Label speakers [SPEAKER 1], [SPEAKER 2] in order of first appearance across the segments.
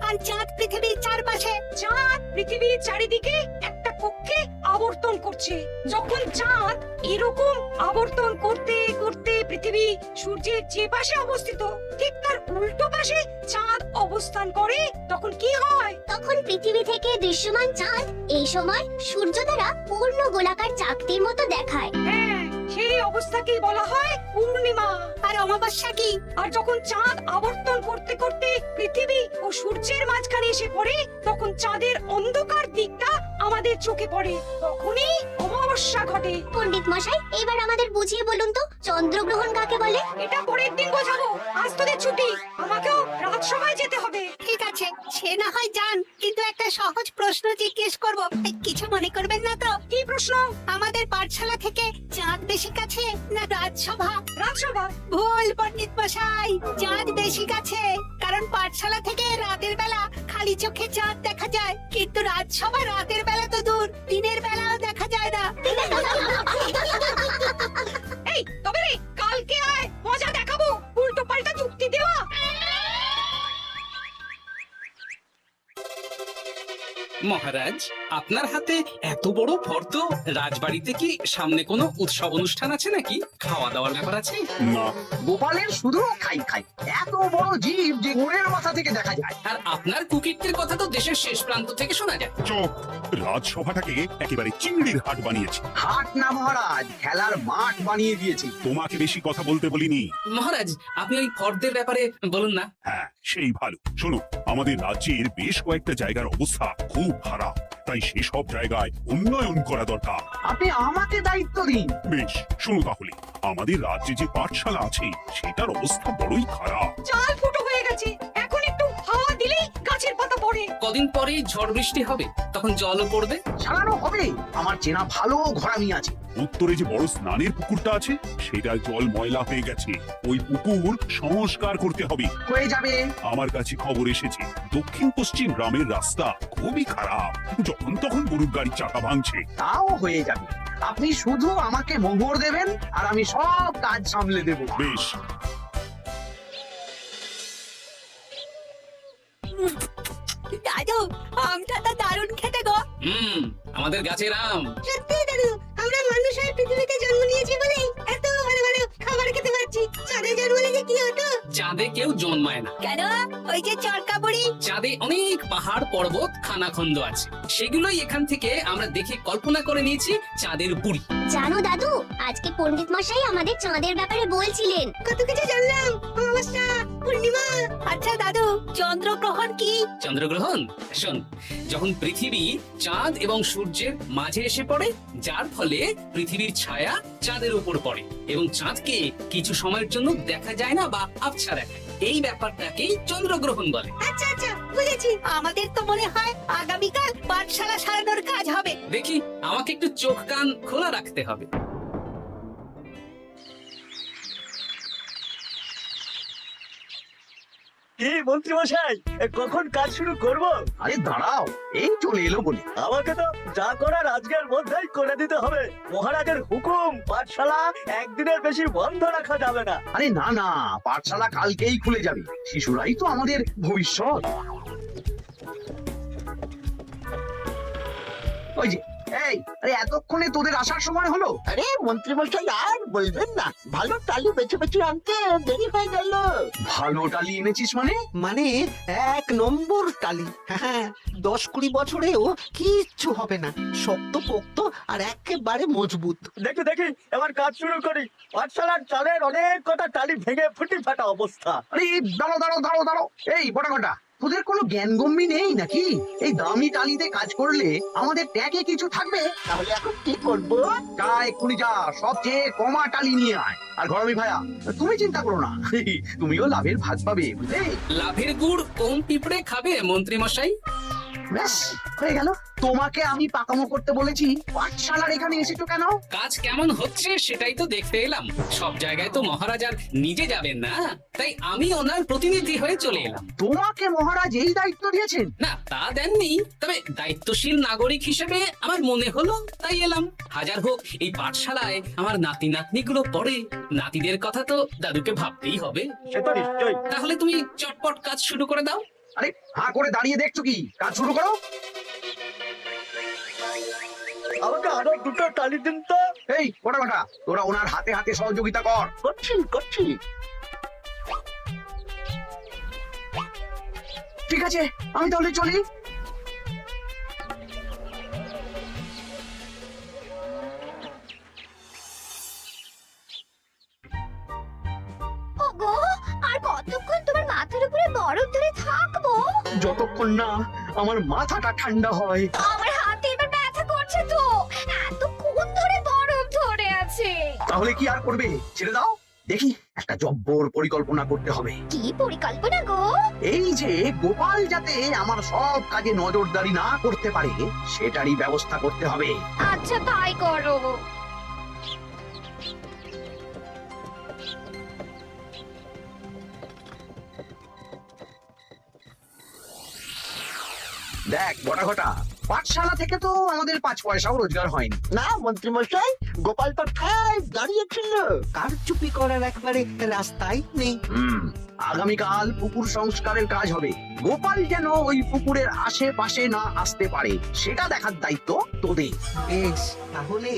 [SPEAKER 1] আর চাঁদ পৃথিবীর চারপাশে।
[SPEAKER 2] চাঁদ পৃথিবীর চারিদিকে একটা কক্ষে আবর্তন করছে। যখন চাঁদ এরকম আবর্তন করতে করতে পৃথিবী সূর্যের যে পাশে অবস্থিত ঠিক তার উল্টো পাশে চাঁদ অবস্থান করে, তখন কি হয়?
[SPEAKER 3] তখন পৃথিবী থেকে দৃশ্যমান চাঁদ এই সময় সূর্য দ্বারা পূর্ণ গোলাকার চাকতির মতো দেখায়।
[SPEAKER 2] হ্যাঁ, সেই অবস্থাকেই বলা হয় পূর্ণিমা।
[SPEAKER 1] আর অমাবস্যা কি?
[SPEAKER 2] আর যখন চাঁদ আবর্তন করতে করতে পৃথিবী ও সূর্যের মাঝখানে এসে পড়ে, তখন চাঁদের অন্ধকার দিকটা আমাদের চোখে পড়ে, তখনই অমাবস্যা ঘটে।
[SPEAKER 3] পণ্ডিত মশাই, এবার আমাদের বুঝিয়ে বলুন তো চন্দ্রগ্রহণ কাকে বলে?
[SPEAKER 2] এটা পরের দিন বোঝাবো, আজ তোদের ছুটি, আমাকেও রাজসভায় যেতে হবে।
[SPEAKER 1] ঠিক আছে, সে না হয় জান, কিন্তু একটা সহজ প্রশ্ন জিজ্ঞেস করব, কিছু মনে করবেন না তো?
[SPEAKER 2] কি প্রশ্ন?
[SPEAKER 1] আমাদের পাঠশালা থেকে চাঁদ বেশি কাছে না রাজসভা?
[SPEAKER 2] রাজসভা?
[SPEAKER 1] ভুল পণ্ডিত মশাই, চাঁদ বেশি কাছে, কারণ পাঠশালা থেকে রাতের বেলা খালি চোখে চাঁদ দেখা যায়, কিন্তু রাজসভা রাতের বেলা তো দূর, দিনের বেলাও দেখা যায় না।
[SPEAKER 2] এই তবে রে, কালকে আয়, মজা দেখাবো, উল্টো পাল্টা যুক্তি দেওয়া।
[SPEAKER 4] মহারাজ, আপনার হাতে এত বড় ফর্দ, রাজবাড়িতে কি সামনে কোনো উৎসব অনুষ্ঠান আছে নাকি? খাওয়া দাওয়ার ব্যাপার আছে?
[SPEAKER 5] না, গোপালের শুধু খাই খাই, এত বড় জীব যে উড়ের মাথা থেকে দেখা যায়।
[SPEAKER 4] আর আপনার কুকীর্তির কথা তো দেশের শেষ প্রান্ত থেকে শোনা যায়।
[SPEAKER 6] চোখ, রাজসভাটাকে একেবারে চিংড়ির হাট বানিয়েছে।
[SPEAKER 5] হাট না মহারাজ, খেলার মাঠ বানিয়ে দিয়েছি।
[SPEAKER 6] তোমাকে বেশি কথা বলতে বলিনি।
[SPEAKER 4] মহারাজ, আপনি ওই ফর্দের ব্যাপারে বলুন না।
[SPEAKER 6] হ্যাঁ, সেই ভালো। শোনো, আমাদের রাজ্যের বেশ কয়েকটা জায়গার অবস্থা খুব খারাপ, তাই সেসব জায়গায় উন্নয়ন করা দরকার।
[SPEAKER 5] আপনি আমাকে দায়িত্ব দিন।
[SPEAKER 6] বেশ, শোনো তাহলে, আমাদের রাজ্যে যে পাঠশালা আছে সেটার অবস্থা বড়ই খারাপ।
[SPEAKER 2] চাল ফুটো হয়ে গেছে, এখন একটু হাওয়া দিলেই গাছের পাতা পড়ে।
[SPEAKER 4] কদিন পরেই ঝড় বৃষ্টি হবে, তখন জলও পড়বে।
[SPEAKER 5] চালানো হবে, আমার চেনা ভালো ঘরামি আছে।
[SPEAKER 6] উত্তরে যে বড় স্নানের পুকুরটা আছে সেটার জল ময়লা হয়ে গেছে, ওই পুকুর সংস্কার করতে হবে।
[SPEAKER 5] হয়ে যাবে।
[SPEAKER 6] আমার কাছে খবর এসেছে দক্ষিণ পশ্চিম গ্রামের রাস্তা খুবই খারাপ, যখন তখন গরুর গাড়ির চাকা ভাঙছে।
[SPEAKER 5] তাও হয়ে যাবে, আপনি শুধু আমাকে মোহর দেবেন আর আমি সব কাজ সামলে দেব।
[SPEAKER 6] বেশ,
[SPEAKER 1] দাদু, আমটা তো দারুণ খেতে গো।
[SPEAKER 4] আমাদের গাছের আম।
[SPEAKER 1] সত্যি দাদু, আমরা মানুষের পৃথিবীতে জন্ম নিয়েছি বলেই এত ভালো ভালো খাবার খেতে পারছি। চাঁদে জন্ম নিলে কি হতো?
[SPEAKER 4] চাঁদে কেউ জন্মায় না।
[SPEAKER 1] কেন? ওই যে চরকা বুড়ি।
[SPEAKER 4] চাঁদে অনেক পাহাড় পর্বত খানাখন্দ আছে, সেগুলোই এখান থেকে আমরা দেখে কল্পনা করে নিয়েছি চাঁদের বুড়ি।
[SPEAKER 3] জানো দাদু, আজকে পণ্ডিত মশাই আমাদের চাঁদের ব্যাপারে বলছিলেন।
[SPEAKER 1] কত কিছু জানলাম, অমাবস্যা, পূর্ণিমা। আচ্ছা দাদু, চন্দ্রগ্রহণ কি?
[SPEAKER 4] চন্দ্রগ্রহণ? শোন, যখন পৃথিবী চাঁদ এবং সূর্যের মাঝে এসে পড়ে, যার ফলে পৃথিবীর ছায়া চাঁদের উপর পড়ে এবং চাঁদকে কিছু সময়ের জন্য দেখা যায় না বা আবছা দেখায়, এই ব্যাপারটাকেই চন্দ্রগ্রহণ বলে।
[SPEAKER 1] আচ্ছা আচ্ছা, বুঝেছি। আমাদের তো মনে হয় আগামীকাল পাঠশালা সারানোর কাজ হবে।
[SPEAKER 4] দেখি, আমাকে একটু চোখ কান খোলা রাখতে হবে।
[SPEAKER 7] কি মন্ত্রী মশাই, কখন কাজ শুরু করব?
[SPEAKER 5] আরে দাঁড়াও, এই চলে এলো বলে।
[SPEAKER 7] আমাকে তো যা করার আজকের মধ্যেই করে দিতে হবে। মহারাজের হুকুম, পাঠশালা একদিনের বেশি বন্ধ রাখা যাবে না।
[SPEAKER 5] আরে না না, পাঠশালা কালকেই খুলে যাবে, শিশুরাই তো আমাদের ভবিষ্যৎ। ওই যে, এই, আরে এতক্ষণে তোদের আসার সময় হলো?
[SPEAKER 8] আরে মন্ত্রী মশাই, আর বলবেন না, ভালো টালি বেছে বেছে আনতে দেরি হয়ে গেল।
[SPEAKER 5] ভালো টালি এনেছিস মানে?
[SPEAKER 8] মানে 1 নম্বর টালি। হ্যাঁ, 10-20 বছরেও কিচ্ছু হবে না, শক্ত পোক্ত আর একেবারে মজবুত।
[SPEAKER 7] দেখি দেখি, এবার কাজ শুরু করি। পাঠশালার চালের অনেক কটা টালি ভেঙে ফুটি ফাটা অবস্থা।
[SPEAKER 5] আরে দাঁড়াও দাঁড়াও দাঁড়াও দাঁড়াও, এই বটা কটা, তোদের কোনো জ্ঞান গম্যি নেই নাকি? এই দামি টালিতে কাজ করলে আমাদের ট্যাগে কিছু থাকবে?
[SPEAKER 8] তাহলে এখন কি করব?
[SPEAKER 5] যা, এক্ষুনি যা, সবচেয়ে কমা টালি নিয়ে আয়। আর ঘরমি ভাইয়া, তুমি চিন্তা করো না, তুমিও লাভের ভাগ পাবে, বুঝলে?
[SPEAKER 4] লাভের গুড় কোন পিঁপড়ে খাবে মন্ত্রী মশাই?
[SPEAKER 5] ব্যাস, হয়ে গেল। তোমাকে আমি পাকামো করতে বলেছি, পাঠশালার এখানে এসেছো কেন?
[SPEAKER 4] কাজ কেমন হচ্ছে সেটাই তো দেখতে এলাম। সব জায়গায় তো মহারাজ আর নিজে যাবেন না, তাই আমি ওনার প্রতিনিধি হয়ে চলে এলাম।
[SPEAKER 5] তোমাকে মহারাজ এই দায়িত্ব দিয়েছেন?
[SPEAKER 4] না, তা দেননি, তবে দায়িত্বশীল নাগরিক হিসেবে আমার মনে হলো তাই এলাম। হাজার হোক, এই পাঠশালায় আমার নাতি নাতনিগুলো পড়ে, নাতিদের কথা তো দাদুকে ভাবতেই হবে।
[SPEAKER 7] সে তো নিশ্চয়ই।
[SPEAKER 4] তাহলে তুমি চটপট কাজ শুরু করে দাও।
[SPEAKER 5] আরে হাঁ করে দাঁড়িয়ে দেখছো কি? কাজ শুরু করো।
[SPEAKER 7] আমাকে আরো দুটো টালি দিন তো।
[SPEAKER 5] এই গোটা গোটা, তোরা ওনার হাতে হাতে সহযোগিতা কর।
[SPEAKER 7] করছি করছি।
[SPEAKER 5] ঠিক আছে, আমি তাহলে চলি।
[SPEAKER 3] ওগো, আর কতক্ষণ তোমার মাথার উপরে বরফ ধরে থাকবো?
[SPEAKER 5] যতক্ষণ না আমার মাথাটা ঠান্ডা হয়।
[SPEAKER 3] আমার হাতে এবার ব্যথা করছে তো, এতক্ষণ ধরে বরফ ধরে আছে।
[SPEAKER 5] তাহলে কি আর করবে? ছেড়ে দাও, দেখি একটা জব্বর পরিকল্পনা করতে হবে।
[SPEAKER 3] কি পরিকল্পনা গো?
[SPEAKER 5] এই যে গোপাল যাতে আমার সব কাজে নজরদারি না করতে পারে সেটারই ব্যবস্থা করতে হবে।
[SPEAKER 3] আচ্ছা তাই করো।
[SPEAKER 5] দেখ বটা ঘটা, পাঠশালা থেকে তো আমাদের 5 পয়সাও রোজগার হয়নি।
[SPEAKER 8] না মন্ত্রী মশাই, গোপাল তো ঠায় দাঁড়িয়েছিল, কার চুপি করার একবারে রাস্তাই নেই।
[SPEAKER 5] আগামীকাল পুকুর সংস্কারের কাজ হবে। গোপাল যেন ওই পুকুরের আশেপাশে না আসতে পারে সেটা দেখার দায়িত্ব তোদের।
[SPEAKER 8] বেশ, তাহলে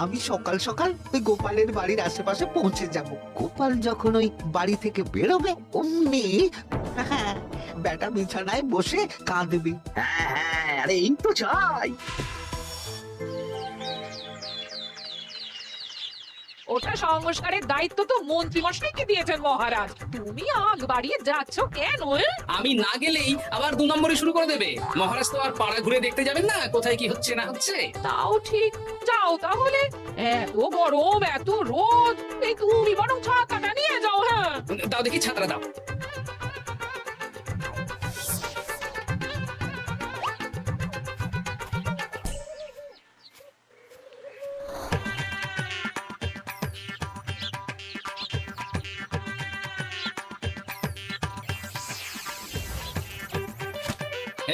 [SPEAKER 8] আমি সকাল সকাল ওই গোপালের বাড়ির আশেপাশে পৌঁছে যাব। গোপাল যখন ওই বাড়ি থেকে বেরোবে অমনি বেটা বিছানায় বসে কাঁদবে।
[SPEAKER 5] হ্যাঁ হ্যাঁ, আরে এই তো চাই।
[SPEAKER 9] ওটা সংস্কারের দায়িত্ব তো মন্ত্রী মশাইকে দিয়েছেন মহারাজ। তুমি আগ বাড়িয়ে যাচ্ছ কেন?
[SPEAKER 4] আমি না গেলেই আবার 2 নম্বরে শুরু করে দেবে। মহারাজ তো আর পাড়া ঘুরে দেখতে যাবেন না কোথায় কি হচ্ছে না হচ্ছে।
[SPEAKER 9] তাও ঠিক, যাও তাহলে। এত গরম, এত রোদ, এই তুমি বরং ছাতাটা নিয়ে যাও। হ্যাঁ,
[SPEAKER 4] দাও দেখি ছাত্রা দাও।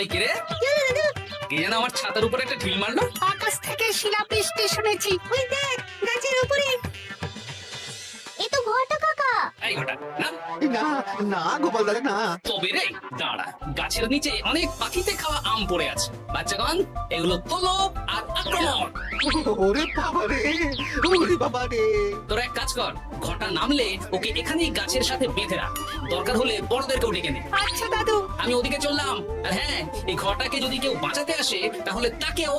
[SPEAKER 4] এই কে রে? কে যেন আমার ছাতার উপরে একটা ঢিল মারলো?
[SPEAKER 1] আকাশ থেকে শিলাবৃষ্টি শুনেছি। ওই দেখ গাছের উপরে।
[SPEAKER 3] এ তো ঘটা কাকা।
[SPEAKER 4] এই ঘটা না,
[SPEAKER 8] না না গোপাল দাদা না।
[SPEAKER 4] তবে রে দাঁড়া, গাছের নিচে অনেক পাখিতে খাওয়া আম পড়ে আছে। বাচ্চাগণ, এগুলো তোলো আর আক্রমণ।
[SPEAKER 8] ওরে বাবা রে, ওরে বাবা রে।
[SPEAKER 4] তোরা এক কাজ কর, ঘটা নামলে ওকে এখানেই গাছের সাথে বেঁধে রাখ। দরকার হলে বড়দেরকেও ডেকে নে।
[SPEAKER 1] আচ্ছা দাদু।
[SPEAKER 4] আমি ওদিকে চললাম। আর হ্যাঁ, এই ঘটাকে যদি কেউ বাঁচাতে আসে তাহলে তাকেও।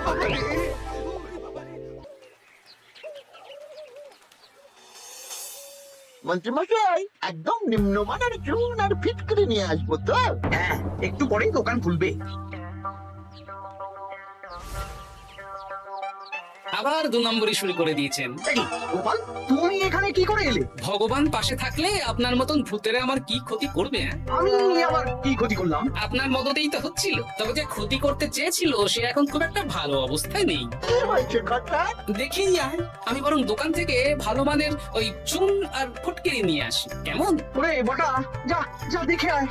[SPEAKER 8] বাবা রে। মন্ত্রী মশাই, একদম নিম্নমানের চুন আর ফিটকিরি নিয়ে আসবো তো।
[SPEAKER 5] হ্যাঁ, একটু পরেই দোকান খুলবে।
[SPEAKER 4] আবার 2 নম্বরই শুরু করে দিয়েছেন।
[SPEAKER 5] এই, গোপাল তুমি এখানে কি করে এলে?
[SPEAKER 4] ভগবান পাশে থাকলে আপনার মতন ভূতেরা আমার কি ক্ষতি করবে? হ্যাঁ?
[SPEAKER 5] আমি আবার কি ক্ষতি করলাম?
[SPEAKER 4] আপনার মদতেই তো হচ্ছিল। তবে যে ক্ষতি করতে চেয়েছিল সে এখন খুব একটা ভালো অবস্থায় নেই।
[SPEAKER 7] কি হয়েছে কথা?
[SPEAKER 4] দেখি আয়, আমি বরং দোকান থেকে ভালো মানের ওই চুন আর ফটকিরি নিয়ে আসি, কেমন?
[SPEAKER 5] ওরে বটা, যা যা দেখে আয়।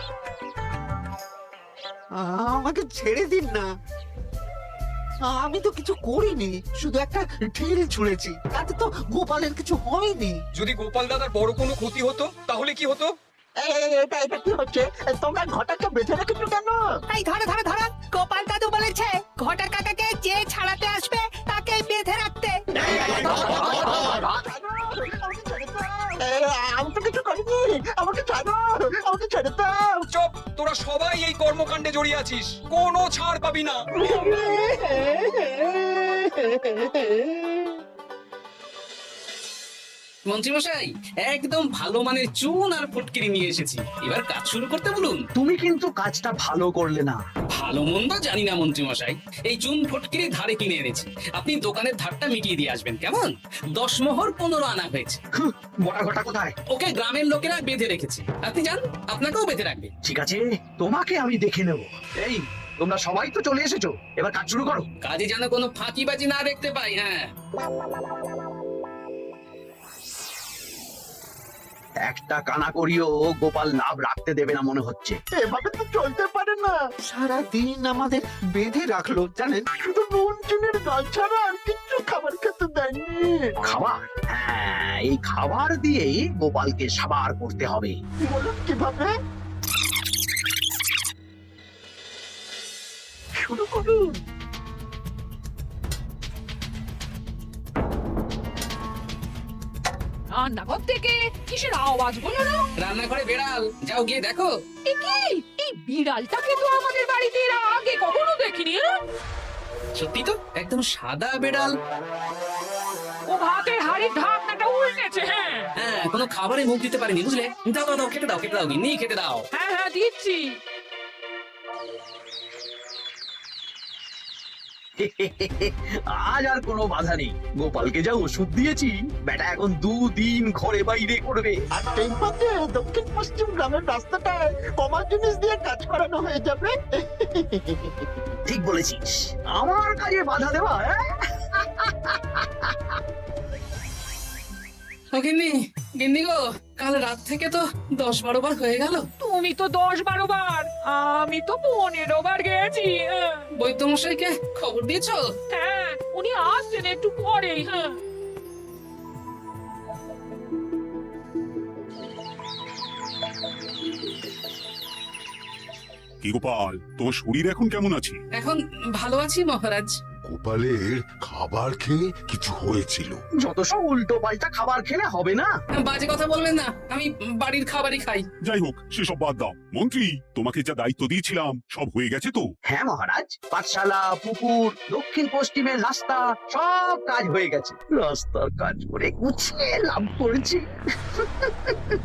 [SPEAKER 8] আমাকে ছেড়ে দিন না, আমি তো কিছু করিনি, শুধু একটা ঢিল ছুঁড়েছি, তাতে তো গোপালের কিছু হয়নি।
[SPEAKER 10] যদি গোপাল দাদার বড় কোনো ক্ষতি হতো তাহলে কি হতো?
[SPEAKER 7] এটা এটা কি হচ্ছে? তোমরা ঘটাকে বেঁধে রেখেছো কেন?
[SPEAKER 1] এই ধরো ধরো ধরো, গোপাল দাদু বলেছে ঘটা কাকাকে যে ছাড়াতে আসবে তাকে বেঁধে রাখতে।
[SPEAKER 7] আমি তো কিছু করিনি, আমাকে ছাড়ো, আমাকে ছেড়ে দাও।
[SPEAKER 10] চুপ, তোরা সবাই এই কর্মকাণ্ডে জড়িয়ে আছিস, কোনো ছাড় পাবি না।
[SPEAKER 4] মন্ত্রীমশাই, একদম ভালো মানের চুন আর ফটকিরি নিয়ে এসেছি। এবার কাজ শুরু করতে বলুন।
[SPEAKER 5] তুমি কিন্তু কাজটা ভালো করলে না।
[SPEAKER 4] ভালো মন্দ জানি না মন্ত্রীমশাই, এই চুন ফটকিরি ধারে কিনে এনেছি। আপনি দোকানের ধারটা মিটিয়ে দিয়ে আসবেন, কেমন? 10 মোহর 15 আনা হয়েছে।
[SPEAKER 5] বটা ঘটা কোথায়?
[SPEAKER 4] ওকে গ্রামের লোকেরা বেঁধে রেখেছে। আপনি যান, আপনাকেও বেঁধে রাখবে।
[SPEAKER 5] ঠিক আছে, তোমাকে আমি দেখে নেব। এই, তোমরা সবাই তো চলে এসেছো, এবার কাজ শুরু করো।
[SPEAKER 4] কাজে যেন কোনো ফাঁকিবাজি না দেখতে পাই। হ্যাঁ,
[SPEAKER 5] একটা কানা করিও গোপাল লাভ রাখতে দেবে না মনে হচ্ছে।
[SPEAKER 7] এভাবে তো চলতে পারে না।
[SPEAKER 8] সারা দিন আমাদের বেঁধে রাখলো জানেন,
[SPEAKER 7] শুধু নুন চিনির ডাল ছাড়া আর কিচ্ছু খাবার খেতে দেয়নি।
[SPEAKER 5] খাবার? হ্যাঁ, এই খাবার দিয়েই গোপালকে সাবার করতে হবে।
[SPEAKER 7] বলুন কিভাবে?
[SPEAKER 5] শুরু করুন।
[SPEAKER 9] রান্নাঘর থেকে কিসের আওয়াজ হলো না?
[SPEAKER 4] রান্নাঘরে বেড়াল, যাও গিয়ে দেখো।
[SPEAKER 9] এ কি? এই বিড়ালটাকে তো আমাদের বাড়িতে এর আগে কখনো দেখিনি। হ্যাঁ?
[SPEAKER 4] সত্যি তো, একদম সাদা বেড়াল।
[SPEAKER 9] ও ভাতের হাড়ির ঢাকনাটা উল্টেছে। হ্যাঁ
[SPEAKER 4] হ্যাঁ, কোনো খাবারে মুখ দিতে পারিনি, বুঝলে? দাও দাও দাও, খেতে দাও, খেতে দাও, গিন্নি খেতে দাও।
[SPEAKER 9] হ্যাঁ হ্যাঁ দিচ্ছি।
[SPEAKER 5] আজ আর কোনো বাধা নেই। গোপালকে যা ওষুধ দিয়েছি, বেটা এখন 2 দিন ঘরে বাইরে করবে।
[SPEAKER 8] আর সেই মধ্যে দক্ষিণ পশ্চিম গ্রামের রাস্তাটায় কমা জিনিস দিয়ে কাজ করানো হয়ে যাবে।
[SPEAKER 5] ঠিক বলেছিস, আমার কাজে বাধা দেওয়া, হ্যাঁ?
[SPEAKER 4] ও গিন্নি, গিন্নি গো, কাল রাত থেকে তো 10-12 বার হয়ে গেল।
[SPEAKER 9] তুমি তো 10-12 বার, আমি তো 15 বার গেছি। হ্যাঁ
[SPEAKER 4] বৈদ্যমশাইকে খবর দিয়েছো?
[SPEAKER 9] হ্যাঁ, উনি আসছেন একটু পরেই। হ্যাঁ
[SPEAKER 6] কি গোপাল, তোমার শরীর এখন কেমন আছে?
[SPEAKER 4] এখন ভালো আছি মহারাজ।
[SPEAKER 11] গোপালের খাবার খেয়ে কিছু হয়েছিল।
[SPEAKER 5] যত সব উল্টো পাল্টা খাবার খেলে হবে না।
[SPEAKER 4] বাজে কথা বলবেন না, আমি বাড়ির খাবারই খাই।
[SPEAKER 6] যাই হোক, সেসব বাদ দাও। মন্ত্রী, তোমাকে যা দায়িত্ব দিয়েছিলাম সব হয়ে গেছে তো?
[SPEAKER 5] হ্যাঁ মহারাজ, পাঠশালা, পুকুর, দক্ষিণ পশ্চিমের রাস্তা সব কাজ হয়ে গেছে। রাস্তার কাজ করে গুছিয়ে লাভ করেছি।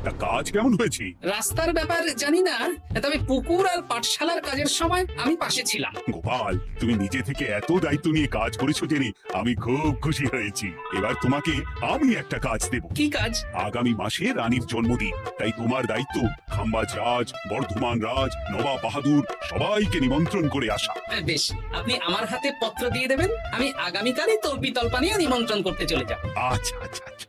[SPEAKER 6] তা কাজ কেমন হয়েছে?
[SPEAKER 4] রাস্তার ব্যাপার জানি না, তবে পুকুর আর পাঠশালার কাজের সময় আমি পাশে ছিলাম।
[SPEAKER 6] গোপাল, তুমি নিজে থেকে এত দায়িত্ব নিয়ে কাজ করেছো জেনে আমি খুব খুশি হয়েছি। এবার তোমাকে আমি একটা কাজ দেব।
[SPEAKER 4] কি কাজ?
[SPEAKER 6] আগামী মাসে রানীর জন্মদিন, তাই তোমার দায়িত্ব খাম্বাজ রাজ, বর্ধমান রাজ, নবাব বাহাদুর সবাইকে নিমন্ত্রণ করে আসা।
[SPEAKER 4] বেশ, আপনি আমার হাতে পত্র দিয়ে দেবেন, আমি আগামীকালই তল্পি তল্পা নিয়ে নিমন্ত্রণ করতে চলে যাব।
[SPEAKER 6] আচ্ছা আচ্ছা আচ্ছা।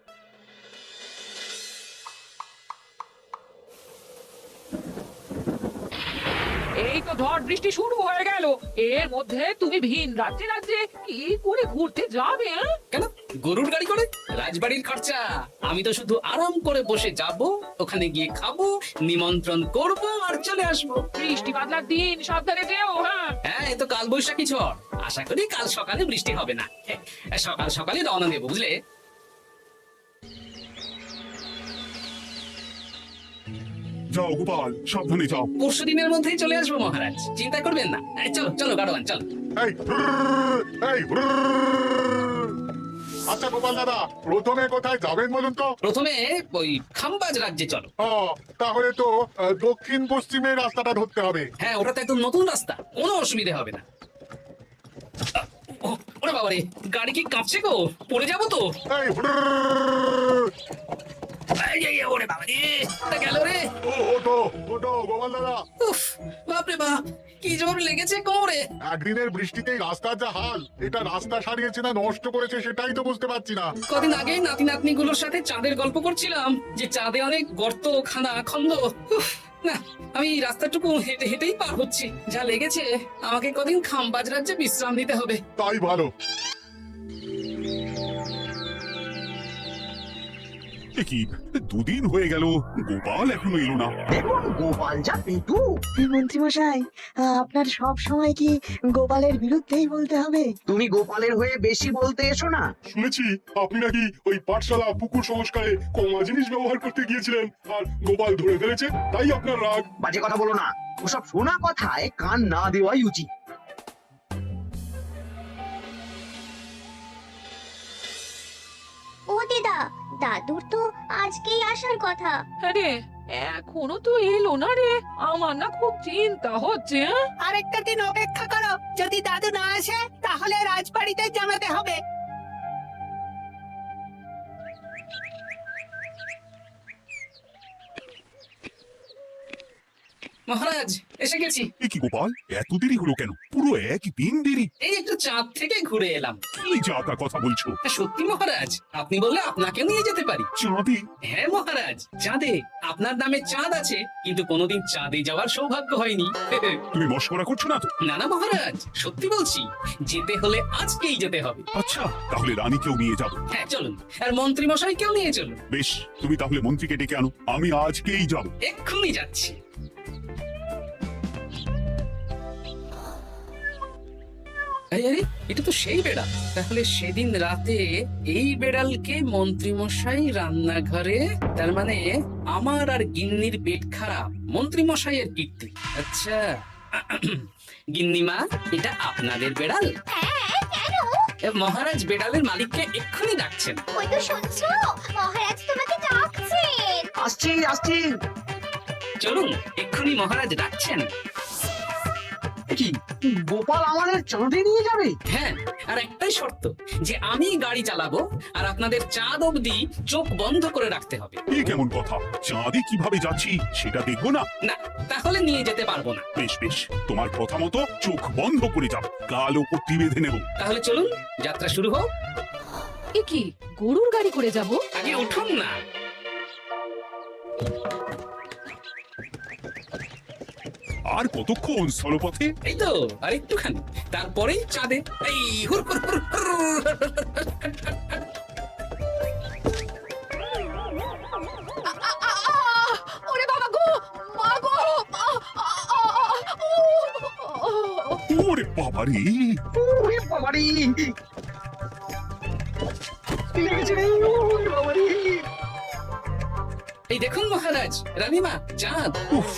[SPEAKER 9] এই তো ঝড় বৃষ্টি শুরু হয়ে গেল, এর মধ্যে তুমি ভিন রাজ্যে রাজ্যে কি করে ঘুরতে যাবে? হ্যাঁ?
[SPEAKER 4] কেন, গরুর গাড়ি করে? রাজবাড়ির খরচা। আমি তো শুধু আরাম করে বসে যাব, ওখানে গিয়ে খাবো, নিমন্ত্রণ করব আর চলে আসবো।
[SPEAKER 9] বৃষ্টি বাদলার দিন, সাবধানে যেও। হ্যাঁ
[SPEAKER 4] হ্যাঁ, এ তো কাল বৈশাখী ঝড়, আশা করি কাল সকালে বৃষ্টি হবে না। সকাল সকালে রওনা দেবো, বুঝলে?
[SPEAKER 6] যাও গোপাল, সাবধানে যাও।
[SPEAKER 4] পরশু দিনের মধ্যেই চলে আসবো মহারাজ, চিন্তা করবেন না। চলো চলো গাড়োয়ান, চলো।
[SPEAKER 11] এই এই আচ্ছা গোপাল দাদা, প্রথমে কোথায় যাবেন বলুন তো?
[SPEAKER 4] প্রথমে ওই খাম্বাজ রাজ্যে চলো।
[SPEAKER 11] তাহলে তো দক্ষিণ পশ্চিমের রাস্তাটা ধরতে হবে।
[SPEAKER 4] হ্যাঁ, ওটা তো একদম নতুন রাস্তা, কোনো অসুবিধা হবে না। ওরে বাবারে, গাড়ি কি কাঁপছে গো, পড়ে যাবো তো।
[SPEAKER 11] এই
[SPEAKER 4] ওরে বাবারে, গেল রে।
[SPEAKER 11] ওটো ওটো গোপাল দাদা।
[SPEAKER 4] উফ, বাপরে বাপ, কি জোর লেগেছে কোমরে।
[SPEAKER 11] একদিনের বৃষ্টিতেই রাস্তার যা হাল, এটা রাস্তা সারিয়েছে না নষ্ট করেছে সেটাই তো বুঝতে পারছি না।
[SPEAKER 4] কদিন আগেই নাতি নাতনি গুলোর সাথে চাঁদের গল্প করছিলাম, যে চাঁদে অনেক গর্ত, খানা, খন্দ। উফ, না, আমি এই রাস্তাটুকু হেঁটে হেঁটেই পার হচ্ছি। যা লেগেছে, আমাকে কদিন খাম্বাজ রাজ্যে বিশ্রাম দিতে হবে।
[SPEAKER 11] তাই ভালো।
[SPEAKER 6] কি 2 দিন হয়ে গেল, গোপাল এখনো এলো না।
[SPEAKER 5] দেখুন গোপাল যা পেটু।
[SPEAKER 12] মন্ত্রী মশাই, আপনার সব সময় কি গোপালের বিরুদ্ধেই বলতে হবে?
[SPEAKER 5] তুমি গোপালের হয়ে বেশি বলতে এসো না।
[SPEAKER 11] শুনেছি আপনি নাকি ওই পাঠশালা পুকুর সংস্কারে কমা জিনিস ব্যবহার করতে গিয়েছিলেন, আর গোপাল ধরে ফেলেছে, তাই আপনার রাগ।
[SPEAKER 5] বাজে কথা বলো না, ওসব শোনা কথায় কান না দেওয়াই উচিত।
[SPEAKER 3] ও দিদা, দাদুর তো আজকেই আসার কথা।
[SPEAKER 9] আরে এখনো তো এলো না রে, আমার না খুব চিন্তা হচ্ছে। হ্যাঁ?
[SPEAKER 1] আরেকটা দিন অপেক্ষা করো, যদি দাদু না আসে তাহলে রাজবাড়িতে জানাতে হবে।
[SPEAKER 4] মহারাজ, এসে গেছি।
[SPEAKER 6] কি গোপাল, এত দেরি হলো কেন? পুরো 1 দিন দেরি।
[SPEAKER 4] এই একটু চাঁদ থেকে ঘুরে এলাম।
[SPEAKER 6] কি যা তা কথা বলছো?
[SPEAKER 4] সত্যি মহারাজ, আপনি বললে আপনাকে নিয়ে যেতে পারি।
[SPEAKER 6] চাঁদে?
[SPEAKER 4] হ্যাঁ মহারাজ, চাঁদে। আপনার নামে চাঁদ আছে, কিন্তু কোনোদিন চাঁদে যাওয়ার সৌভাগ্য হয়নি।
[SPEAKER 6] তুমি মশকরা করছো না তো?
[SPEAKER 4] না না মহারাজ, সত্যি বলছি, যেতে হলে আজকেই যেতে হবে।
[SPEAKER 6] আচ্ছা, তাহলে রানীকেও নিয়ে যাবো।
[SPEAKER 4] হ্যাঁ চলুন, আর মন্ত্রী মশাইকেও নিয়ে চলুন।
[SPEAKER 6] বেশ, তুমি তাহলে মন্ত্রীকে ডেকে আনো, আমি আজকেই যাবো।
[SPEAKER 4] এক্ষুনি যাচ্ছি। আরে আরে, এটা তো সেই বেড়াল। তাহলে সেদিন রাতে এই বেড়ালকে মন্ত্রীমশাই রান্নাঘরে, তার মানে আমার আর গিন্নির পেট খারাপ, মন্ত্রীমশাইয়ের কীর্তি। আচ্ছা গিন্নিমা, এটা আপনাদের বেড়াল?
[SPEAKER 3] হ্যাঁ, কেন?
[SPEAKER 4] মহারাজ বেড়ালের মালিককে এক্ষুনি ডাকছেন।
[SPEAKER 3] ওই তো শুনছো, মহারাজ তোমাকে ডাকছেন।
[SPEAKER 5] আসছি আসছি।
[SPEAKER 4] চলুন, এক্ষুনি মহারাজ ডাকছেন।
[SPEAKER 5] কি গোপাল আমাদের চাঁদে নিয়ে যাবে?
[SPEAKER 4] হ্যাঁ, আর একটাই শর্ত, যে আমি গাড়ি চালাবো আর আপনাদের চাঁদ অবধি চোখ বন্ধ করে রাখতে হবে।
[SPEAKER 6] এ কেমন কথা? চাঁদে কিভাবে যাচ্ছি সেটা দেখবো না?
[SPEAKER 4] না, তাহলে নিয়ে যেতে পারবো না।
[SPEAKER 6] বেশ বেশ, তোমার কথা মতো চোখ বন্ধ করে যাও, কালো পট্টি বেঁধে নেব।
[SPEAKER 4] তাহলে চলুন, যাত্রা শুরু হোক।
[SPEAKER 9] এ কি, গরুর গাড়ি করে যাব?
[SPEAKER 4] আগে উঠুন না।
[SPEAKER 6] আর কতক্ষণ স্থলপথে?
[SPEAKER 4] এই তো আর একটুখানি, তারপরেই চাঁদে। এই হুর হুর হুর হুর।
[SPEAKER 9] ওরে বাবা গো, মা গো,
[SPEAKER 6] ওরে বাবারে!
[SPEAKER 5] ওরে বাবারে! লেগেছে রে, ওরে বাবারে!
[SPEAKER 4] এই দেখুন মহারাজ, রানীমা, চাঁদ।
[SPEAKER 6] উফ,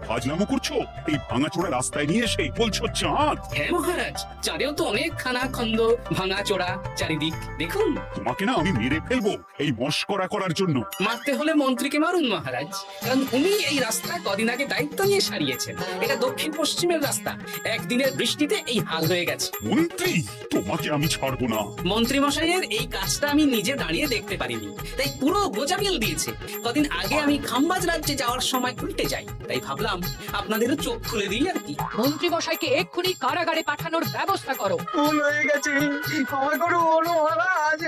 [SPEAKER 6] ফাজলামো করছো? এই ভাঙাচোরা রাস্তায় নিয়ে এসে বলছো চাঁদ?
[SPEAKER 4] হ্যাঁ মহারাজ, চাঁদেও তো অনেক খানা খন্দ, ভাঙা চোরা চারিদিক। দেখুন,
[SPEAKER 6] তোমাকে না আমি মেরে ফেলবো এই মস্করা করার জন্য।
[SPEAKER 4] মারতে হলে মন্ত্রীকে মারুন মহারাজ, কারণ উনি এই রাস্তা কদিন আগে দায়িত্ব নিয়ে সারিয়েছেন। এটা দক্ষিণ পশ্চিমের রাস্তা, একদিনের বৃষ্টিতে এই হাল হয়ে গেছে।
[SPEAKER 6] মন্ত্রী, তোমাকে আমি ছাড়বো না।
[SPEAKER 4] মন্ত্রী মশাইয়ের এই কাজটা আমি নিজে দাঁড়িয়ে দেখতে পারিনি, তাই পুরো গোজামিল দিয়েছে। কদিন আগে আমি খাম্বাজ রাজ্যে যাওয়ার সময় উল্টে যাই, তাই ভাবলাম আপনাদেরও চোখ খুলে দিই আর কি।
[SPEAKER 9] মন্ত্রী মশাইকে এক্ষুনি কারাগারে পাঠানোর ব্যবস্থা করো।
[SPEAKER 7] ভুল হয়ে গেছে, ক্ষমা করুন মহারাজ।